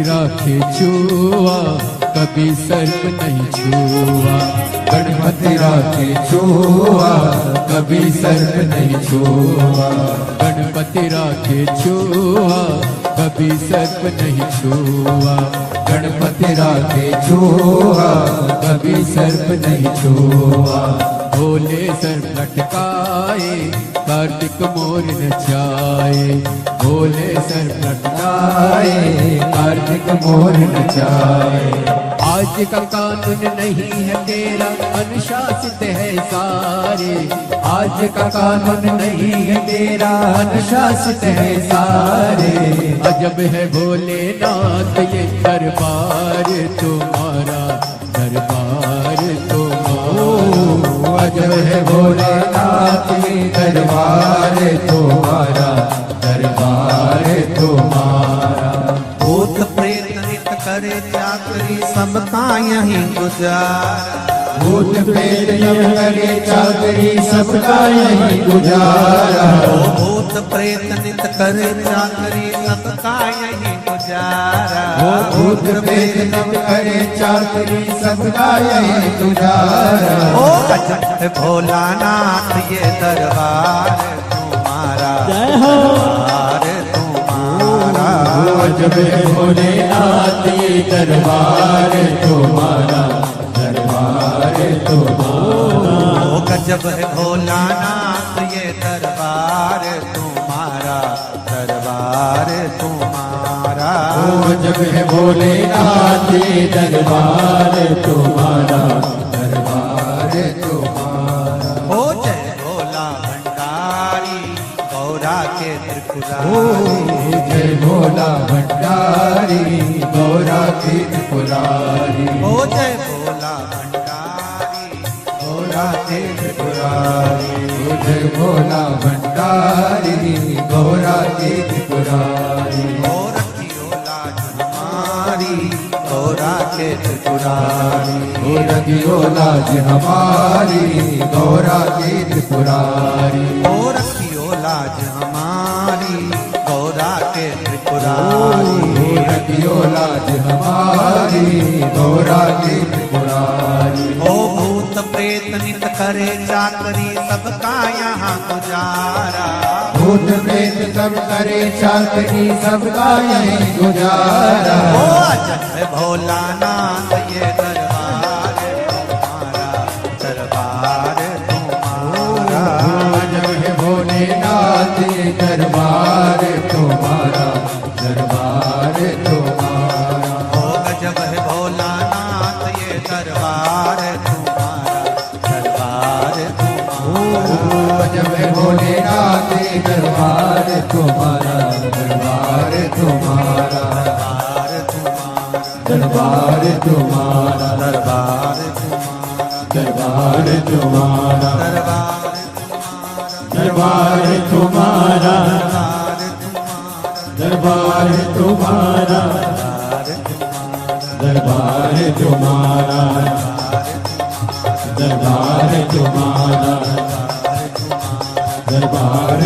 राखे छुआ कभी सर्प नहीं छुआ, गणपति राखे छुआ कभी सर्प नहीं छुआ, गणपति राखे छुआ कभी सर्प नहीं छुआ, गणपति राखे छुआ कभी सर्प नहीं छुआ। भोले सर्प लटकाए कार्तिक मोर नचाए, भोले सर्प लटकाए कार्तिक मोर नचाए। आज का कानून नहीं है तेरा अनुशासित है सारे, आज का कानून नहीं है तेरा अनुशासित है सारे। अजब है भोलेनाथ ये दरबार तुम्हारा, दरबार तुम्हारा। अजब है भोलेनाथ ये दरबार तुम्हारा, दरबार तुम्हारा। करे चाकरी सबका यहीं गुजारा भूत प्रेत जब करे चाकरी सबका यही गुजारा ओ भूत प्रेत नित करे चाकरी सबका यहीं गुजारा वो भूत प्रेत जब करे चाकरी सबका यही गुजारा ओ गजब भोलानाथ ये दरबार तुम्हारा जय हो। दरबार तुम्हारा जब भोलेनाथ ये दरबार तुम्हारा दरबार तुम्हारा ओ गजब है भोलानाथ ये दरबार तुम्हारा दरबार तुम्हारा ओ जब है भोलेनाथ ये दरबार तुम्हारा दरबार तुम्हारा ओ जय भोला भंडारी गौरा के ओ त्रिपुरारी जय भोला भंडारी गौरा की त्रिपुरारी ओ जय भोला भंडारी गौरा के त्रिपुरारी ओ जय भोला भंडारी गौरा की त्रिपुरारी ओ रखियो लाज हमारी गौरा के त्रिपुरारी ओ रखियो लाज हमारी गौरा की त्रिपुरारी ओ रखियो लाज हमारी गौरा के त्रिपुरारी ओ रखियो लाज हमारी गौरा की त्रिपुरारी ओ भूत प्रेत नित करे चाकरी सबका यहाँ गुजारा भूत प्रेत सब करे चाकरी सबका यही गुजारा ओ अजय भोलानाथ ये दरबार तुम्हारा दरबार तुम्हारा जब है भोलेनाथ ये दरबार तुम्हारा दरबार तुम्हारा ओ गजब है भोलानाथ ये दरबार तुम्हारा दरबार तुम्हारा जब है भोलेनाथ ये दरबार तुम्हारा दरबार तुम्हारा दरबार तुम्हारा दरबार तुम्हारा दरबार तुम्हारा दरबार तुम्हारा दरबार तुम्हारा दरबार तुम्हारा दरबार तुम्हारा दरबार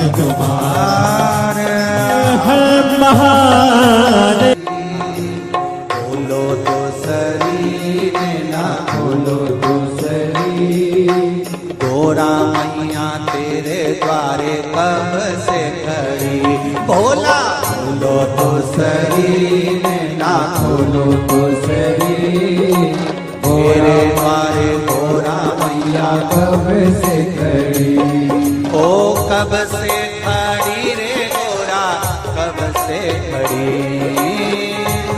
तुम्हारा बोलो तो शरीर ना बोलो दूसरी गोरा मैया तेरे द्वारे कब से खड़ी भोला बोलो तो शरीर ना बोलो दूसरी तेरे द्वारे गोरा मैया कब से खड़ी ओ कब से खड़ी रे गोरा कब से खड़ी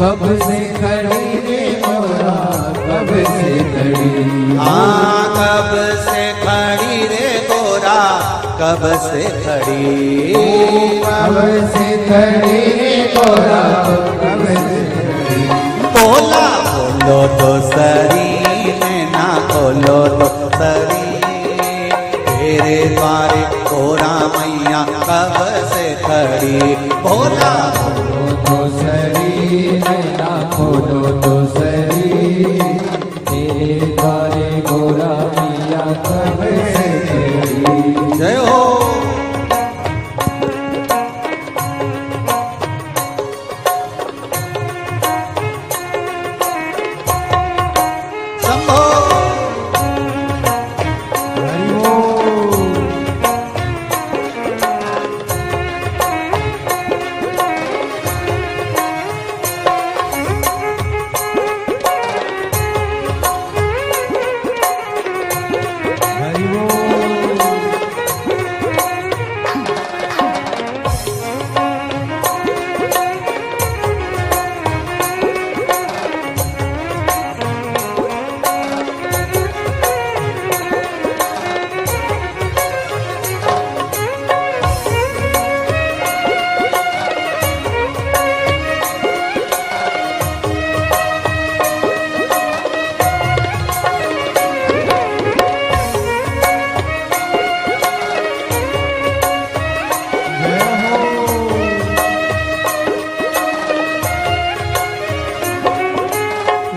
कब से खड़ी रे गोरा कब से खड़ी हाँ कब से खड़ी रे गोरा कब से खड़ी कब से खड़ी रे गोरा कब से खड़ी बोला बोलो तो शरीर ना बोलो तो शरीर तेरे द्वारे गोरा मैया कब से खड़ी बोला बोलो तो शरीर ना बोलो तो शरीर तेरे द्वारे गोरा मैया कब से खड़ी जय हो शंभो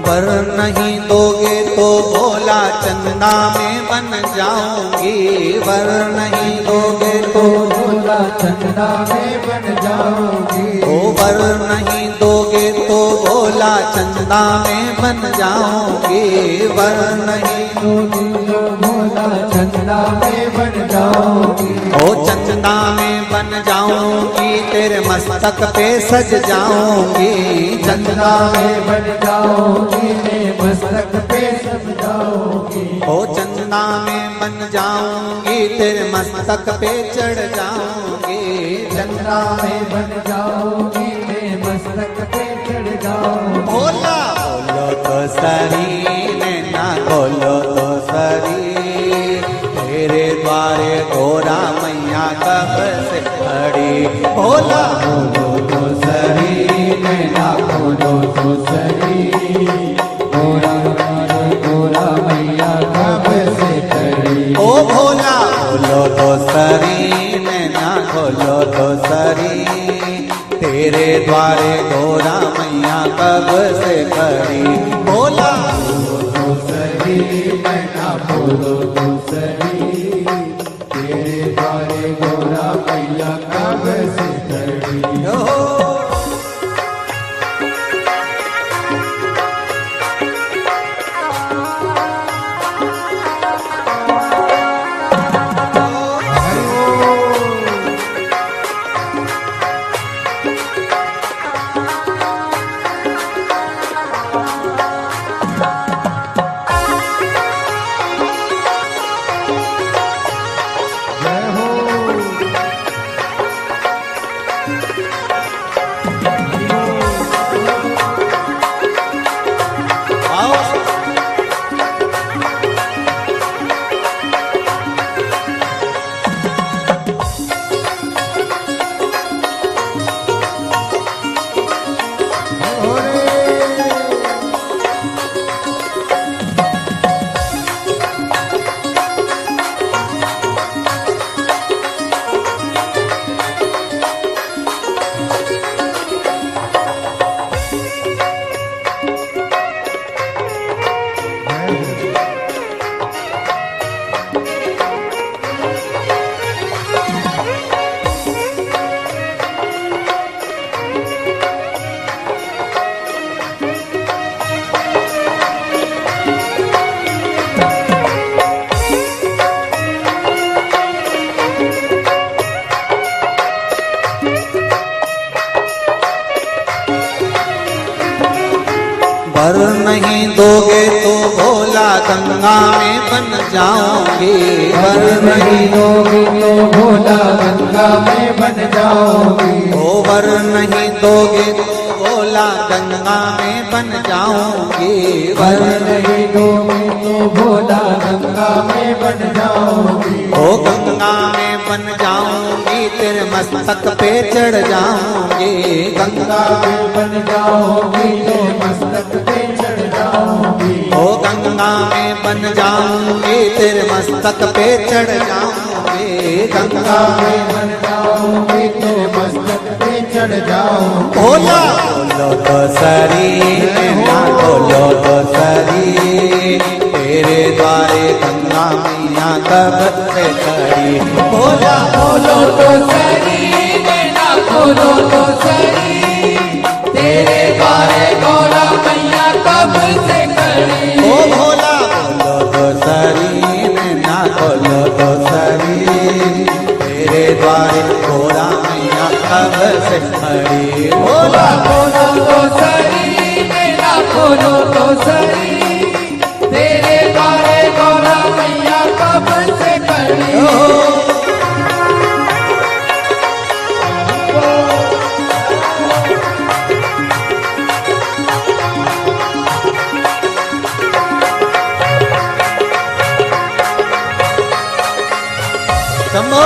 वर नहीं दोगे तो भोला चंदा में बन जाऊंगी। वर नहीं दोगे तो भोला चंदा में बन जाओगी। ओ वर नहीं दोगे तो भोला चंदा में बन जाऊंगी। वर नहीं दोगे तो भोला चंदा में बन जाओगी। ओ चंदा में बन जाऊंगी, तेरे मस्तक पे सज जाऊंगी। चंदा में बन जाओगी, मैं मस्तक पे सब जाओगी। ओ चंदा में बन जाऊंगी, तेरे मस्तक पे चढ़ जाऊंगी। चंदा में बन जाओगी, मैं मस्तक पे चढ़ जाऊंगी। भोला बोलो तो सरी, नैना बोलो तो सरी, तेरे द्वारे गोरा मैया कब से खड़ी। भोला बोलो तो सरी, नैना बोलो तो सरी, गोरा गोरा मैया कब से खड़ी। ओ भोला बोलो तो सरी, नैना बोलो तो सरी, तेरे द्वारे गोरा मैया कब से खड़ी। भोला बोलो तो सरी, नैना बोलो तो सरी, तेरे द्वारे गोरा मैया कब से खड़ी। ओ जय हो। आओ वर नहीं दोगे तो भोला गंगा में बन जाऊंगी। वर नहीं दोगे तो भोला गंगा में बन जाओगी। ओ वर नहीं दोगे तो भोला गंगा में बन जाऊंगी। वर वर नहीं दोगे तो भोला गंगा में बन जाओगी। ओ गंगा में बन जाऊंगी, तेरे मस्तक पे चढ़ जाऊंगी। गंगा गंगा में बन जाओगी, तो मस्तक पे चढ़ जाओगी। ओ गंगा में बन जाऊंगी, तेरे मस्तक पे चढ़ जाऊंगी। गंगा गंगा में बन जाओगी, तो मस्तक पे चढ़ जाओगी। भोला बोलो तो सरी, नैना बोलो तो सरी, तेरे द्वारे गंगा मैया कब से खड़ी। भोला बोलो तो सरी, नैना बोलो तो सरी, तेरे द्वारे गोरा मैया कब से खड़ी। ओ भोला बोलो तो सरी, नैना बोलो तो सरी, तेरे द्वारे गोरा मैया कब से खड़ी। भोला बोलो तो सरी, नैना बोलो तो सरी, तेरे द्वारे गोरा मैया कब से खड़ी। शंभो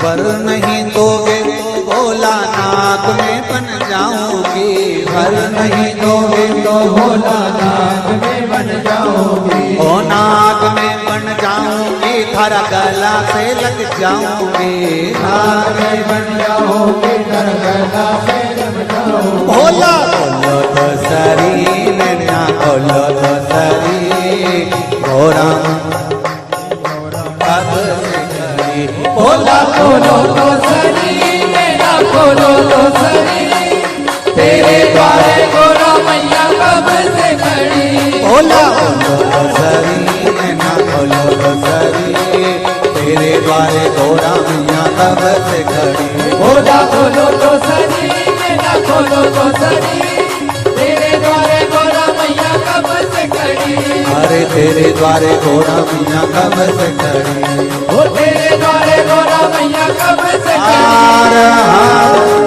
वर नहीं दोगे तो भोला नाक में बन जाऊंगी, वर नहीं दोगे तो भोला नाक में बन जाओगी, ओ नाक में बन जाऊंगी, थारा गला से लग जाऊंगी, नाक में बन जाओगी, तर गला से लग जाओगी। भोला बोलो तो सरी नैना खोलो तो सरी, घोड़ा कब से खड़ी, भोला खोलो तो सरी नैना खोलो तो सरी, तेरे द्वारे गोरा मैया कब से खड़ी। भोला बोलो तो सरी नैना खोलो तो सरी, तेरे द्वारे घोड़ा मैया कब से खड़ी, भोला खोलो तो सरी नैना खोलो तो सरी, तेरे द्वारे गोरा मैया कब से खड़ी। अरे तेरे द्वारे घोड़ा मैया कब से खड़ी, ओ तेरे द्वारे गोरा मैया कब से खड़ी।